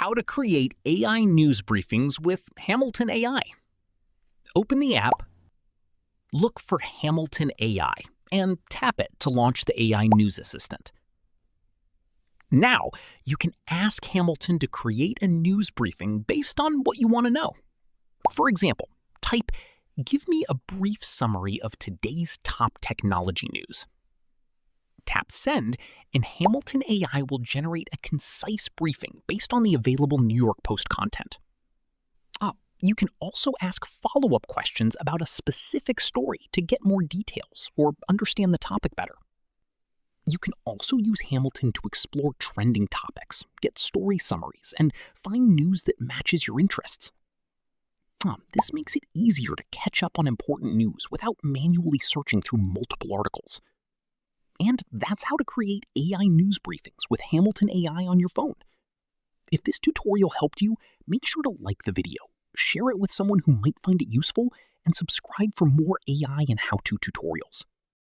how to create AI news briefings with Hamilton AI. Open the app, look for Hamilton AI, and tap it to launch the AI News Assistant. Now, you can ask Hamilton to create a news briefing based on what you want to know. For example, type, "Give me a brief summary of today's top technology news." Tap Send, and Hamilton AI will generate a concise briefing based on the available New York Post content. You can also ask follow-up questions about a specific story to get more details or understand the topic better. You can also use Hamilton to explore trending topics, get story summaries, and find news that matches your interests. This makes it easier to catch up on important news without manually searching through multiple articles. And that's how to create AI news briefings with Hamilton AI on your phone. If this tutorial helped you, make sure to like the video, share it with someone who might find it useful, and subscribe for more AI and how-to tutorials.